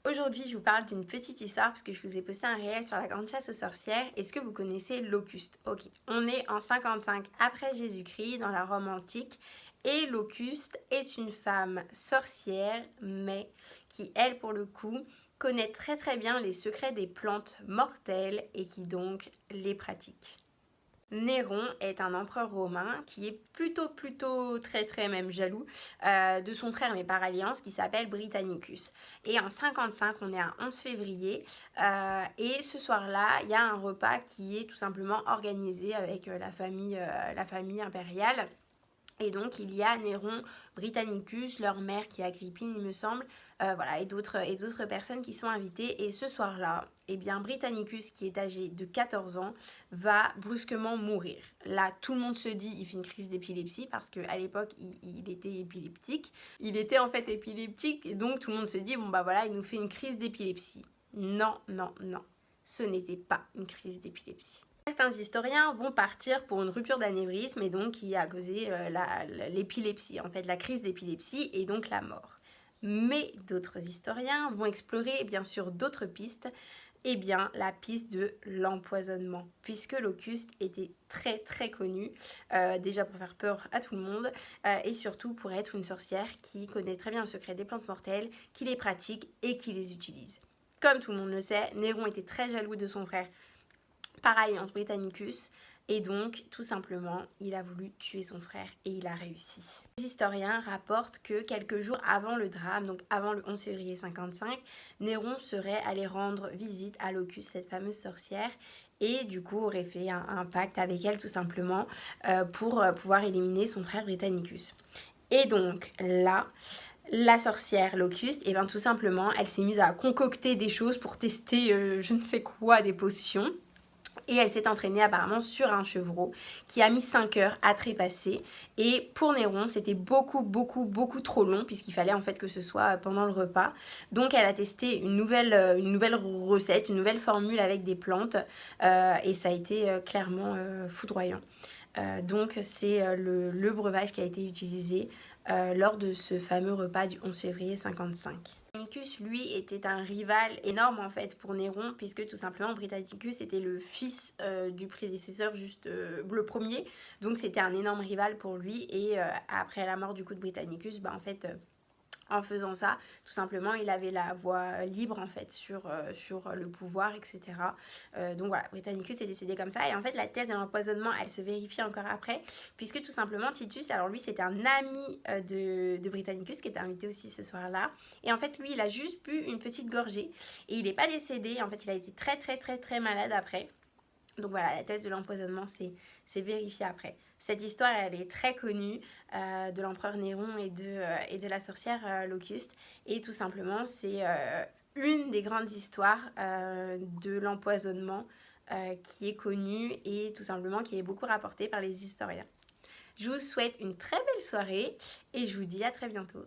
Aujourd'hui, je vous parle d'une petite histoire parce que je vous ai posté un réel sur la grande chasse aux sorcières. Est-ce que vous connaissez Locuste? Ok, on est en 55 après Jésus-Christ dans la Rome antique et Locuste est une femme sorcière mais qui, elle, pour le coup, connaît très très bien les secrets des plantes mortelles et qui donc les pratique. Néron est un empereur romain qui est plutôt très très même jaloux de son frère mais par alliance qui s'appelle Britannicus. Et en 55, on est à 11 février et ce soir-là, il y a un repas qui est tout simplement organisé avec la famille impériale. Et donc il y a Néron, Britannicus, leur mère qui est Agrippine il me semble, voilà, et d'autres personnes qui sont invitées. Et ce soir-là, eh bien Britannicus qui est âgé de 14 ans va brusquement mourir. Là tout le monde se dit il fait une crise d'épilepsie parce qu'à l'époque il était épileptique. Il était en fait épileptique et donc tout le monde se dit bon bah voilà il nous fait une crise d'épilepsie. Non, non, non, ce n'était pas une crise d'épilepsie. Certains historiens vont partir pour une rupture d'anévrisme et donc qui a causé l'épilepsie, en fait la crise d'épilepsie et donc la mort. Mais d'autres historiens vont explorer bien sûr d'autres pistes, et bien la piste de l'empoisonnement, puisque Locuste était très très connue, déjà pour faire peur à tout le monde, et surtout pour être une sorcière qui connaît très bien le secret des plantes mortelles, qui les pratique et qui les utilise. Comme tout le monde le sait, Néron était très jaloux de son frère par alliance Britannicus et donc tout simplement il a voulu tuer son frère et il a réussi. Les historiens rapportent que quelques jours avant le drame, donc avant le 11 février 55, Néron serait allé rendre visite à Locuste, cette fameuse sorcière, et du coup aurait fait un pacte avec elle tout simplement pour pouvoir éliminer son frère Britannicus. Et donc là, la sorcière Locuste, et bien tout simplement elle s'est mise à concocter des choses pour tester je ne sais quoi, des potions. Et elle s'est entraînée apparemment sur un chevreau qui a mis 5 heures à trépasser. Et pour Néron, c'était beaucoup trop long puisqu'il fallait en fait que ce soit pendant le repas. Donc elle a testé une nouvelle recette, une nouvelle formule avec des plantes et ça a été clairement foudroyant. Donc c'est le breuvage qui a été utilisé lors de ce fameux repas du 11 février 55. Britannicus, lui, était un rival énorme en fait pour Néron, puisque tout simplement Britannicus était le fils du prédécesseur, juste le premier, donc c'était un énorme rival pour lui. Et après la mort du coup de Britannicus, bah, en fait en faisant ça, tout simplement, il avait la voie libre en fait sur le pouvoir, etc. Donc voilà, Britannicus est décédé comme ça. Et en fait, la thèse de l'empoisonnement, elle se vérifie encore après, puisque tout simplement, Titus, alors lui, c'était un ami de Britannicus qui était invité aussi ce soir-là. Et en fait, lui, il a juste bu une petite gorgée et il n'est pas décédé. En fait, il a été très malade après. Donc voilà, la thèse de l'empoisonnement, c'est vérifié après. Cette histoire, elle est très connue de l'empereur Néron et de la sorcière Locuste. Et tout simplement, c'est une des grandes histoires de l'empoisonnement qui est connue et tout simplement qui est beaucoup rapportée par les historiens. Je vous souhaite une très belle soirée et je vous dis à très bientôt.